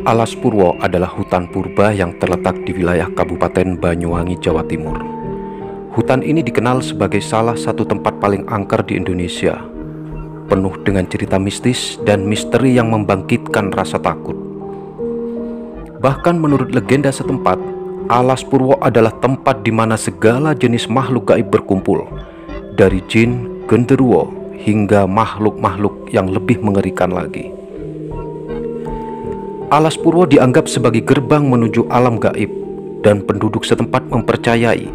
Alas Purwo adalah hutan purba yang terletak di wilayah Kabupaten Banyuwangi, Jawa Timur. Hutan ini dikenal sebagai salah satu tempat paling angker di Indonesia, penuh dengan cerita mistis dan misteri yang membangkitkan rasa takut. Bahkan menurut legenda setempat, Alas Purwo adalah tempat di mana segala jenis makhluk gaib berkumpul, dari jin, genderuwo, hingga makhluk-makhluk yang lebih mengerikan lagi. Alas Purwo dianggap sebagai gerbang menuju alam gaib, dan penduduk setempat mempercayai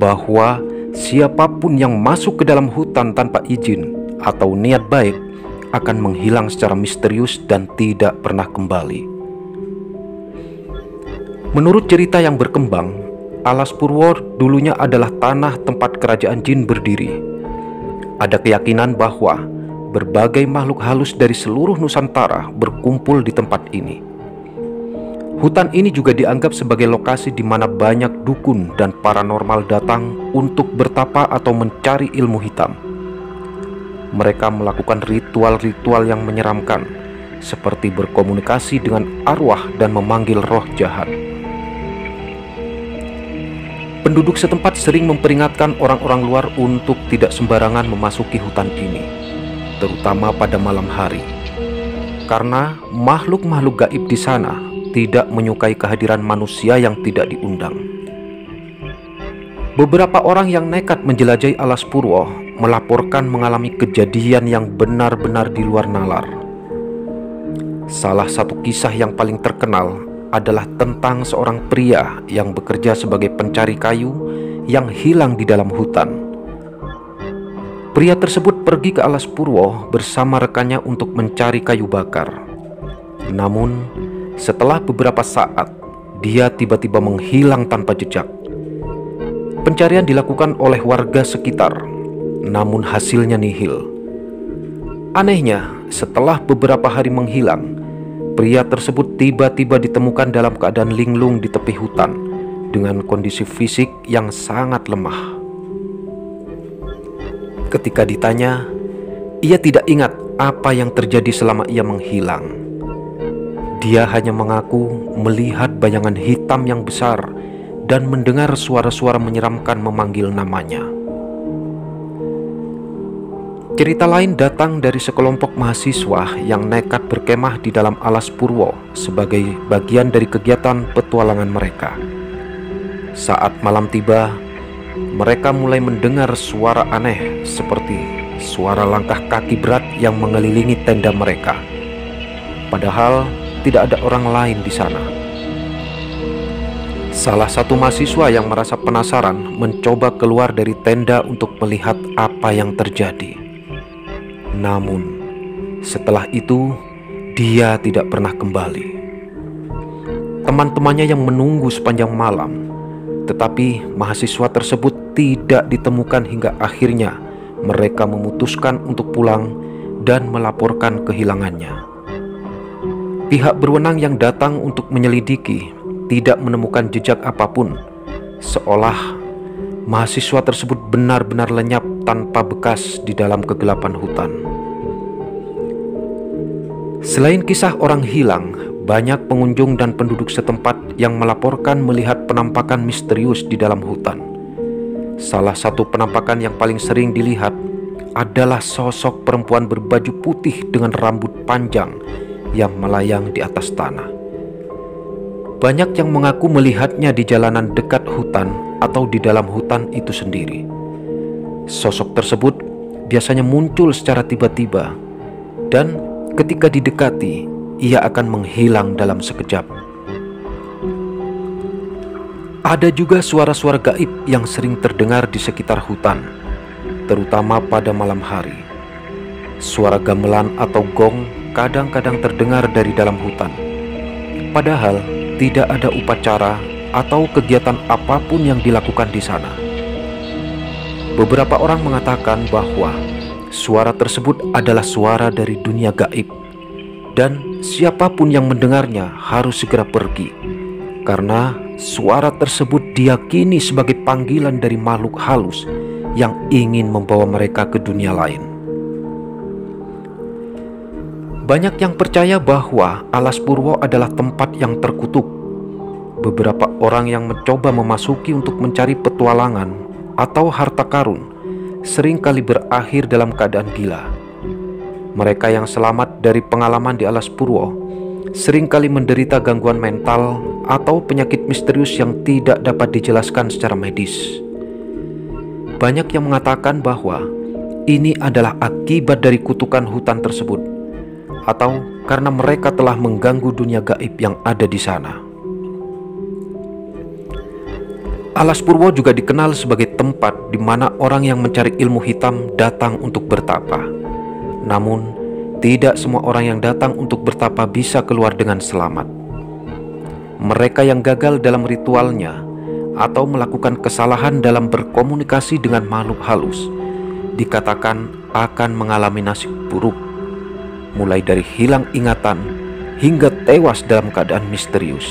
bahwa siapapun yang masuk ke dalam hutan tanpa izin atau niat baik akan menghilang secara misterius dan tidak pernah kembali. Menurut cerita yang berkembang, Alas Purwo dulunya adalah tanah tempat kerajaan jin berdiri. Ada keyakinan bahwa berbagai makhluk halus dari seluruh Nusantara berkumpul di tempat ini. Hutan ini juga dianggap sebagai lokasi di mana banyak dukun dan paranormal datang untuk bertapa atau mencari ilmu hitam. Mereka melakukan ritual-ritual yang menyeramkan, seperti berkomunikasi dengan arwah dan memanggil roh jahat. Penduduk setempat sering memperingatkan orang-orang luar untuk tidak sembarangan memasuki hutan ini, terutama pada malam hari, karena makhluk-makhluk gaib di sana tidak menyukai kehadiran manusia yang tidak diundang. Beberapa orang yang nekat menjelajahi Alas Purwo melaporkan mengalami kejadian yang benar-benar di luar nalar. Salah satu kisah yang paling terkenal adalah tentang seorang pria yang bekerja sebagai pencari kayu yang hilang di dalam hutan. Pria tersebut pergi ke Alas Purwo bersama rekannya untuk mencari kayu bakar. Namun, setelah beberapa saat, dia tiba-tiba menghilang tanpa jejak. Pencarian dilakukan oleh warga sekitar, namun hasilnya nihil. Anehnya, setelah beberapa hari menghilang, pria tersebut tiba-tiba ditemukan dalam keadaan linglung di tepi hutan dengan kondisi fisik yang sangat lemah. Ketika ditanya, ia tidak ingat apa yang terjadi selama ia menghilang. Dia hanya mengaku melihat bayangan hitam yang besar dan mendengar suara-suara menyeramkan memanggil namanya. Cerita lain datang dari sekelompok mahasiswa yang nekat berkemah di dalam Alas Purwo sebagai bagian dari kegiatan petualangan mereka. Saat malam tiba, mereka mulai mendengar suara aneh seperti suara langkah kaki berat yang mengelilingi tenda mereka. Padahal tidak ada orang lain di sana. Salah satu mahasiswa yang merasa penasaran mencoba keluar dari tenda untuk melihat apa yang terjadi. Namun, setelah itu dia tidak pernah kembali. Teman-temannya yang menunggu sepanjang malam, tetapi mahasiswa tersebut tidak ditemukan hingga akhirnya mereka memutuskan untuk pulang dan melaporkan kehilangannya. Pihak berwenang yang datang untuk menyelidiki tidak menemukan jejak apapun, seolah mahasiswa tersebut benar-benar lenyap tanpa bekas di dalam kegelapan hutan. Selain kisah orang hilang, banyak pengunjung dan penduduk setempat yang melaporkan melihat penampakan misterius di dalam hutan. Salah satu penampakan yang paling sering dilihat adalah sosok perempuan berbaju putih dengan rambut panjang yang melayang di atas tanah. Banyak yang mengaku melihatnya di jalanan dekat hutan atau di dalam hutan itu sendiri. Sosok tersebut biasanya muncul secara tiba-tiba, dan ketika didekati, ia akan menghilang dalam sekejap. Ada juga suara-suara gaib yang sering terdengar di sekitar hutan, terutama pada malam hari. Suara gamelan atau gong kadang-kadang terdengar dari dalam hutan, padahal tidak ada upacara atau kegiatan apapun yang dilakukan di sana. Beberapa orang mengatakan bahwa suara tersebut adalah suara dari dunia gaib, dan siapapun yang mendengarnya harus segera pergi, karena suara tersebut diyakini sebagai panggilan dari makhluk halus yang ingin membawa mereka ke dunia lain. Banyak yang percaya bahwa Alas Purwo adalah tempat yang terkutuk. Beberapa orang yang mencoba memasuki untuk mencari petualangan atau harta karun seringkali berakhir dalam keadaan gila. Mereka yang selamat dari pengalaman di Alas Purwo seringkali menderita gangguan mental atau penyakit misterius yang tidak dapat dijelaskan secara medis. Banyak yang mengatakan bahwa ini adalah akibat dari kutukan hutan tersebut, atau karena mereka telah mengganggu dunia gaib yang ada di sana. Alas Purwo juga dikenal sebagai tempat di mana orang yang mencari ilmu hitam datang untuk bertapa. Namun, tidak semua orang yang datang untuk bertapa bisa keluar dengan selamat. Mereka yang gagal dalam ritualnya atau melakukan kesalahan dalam berkomunikasi dengan makhluk halus dikatakan akan mengalami nasib buruk, mulai dari hilang ingatan hingga tewas dalam keadaan misterius.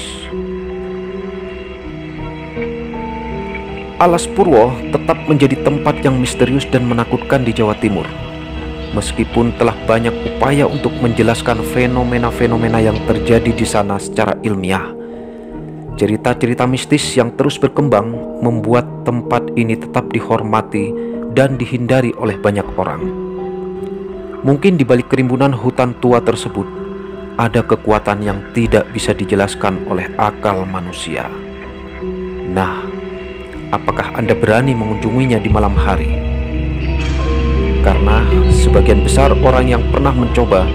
Alas Purwo tetap menjadi tempat yang misterius dan menakutkan di Jawa Timur. Meskipun telah banyak upaya untuk menjelaskan fenomena-fenomena yang terjadi di sana secara ilmiah, cerita-cerita mistis yang terus berkembang membuat tempat ini tetap dihormati dan dihindari oleh banyak orang. Mungkin di balik kerimbunan hutan tua tersebut ada kekuatan yang tidak bisa dijelaskan oleh akal manusia. Nah, apakah Anda berani mengunjunginya di malam hari? Karena sebagian besar orang yang pernah mencoba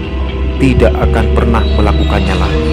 tidak akan pernah melakukannya lagi.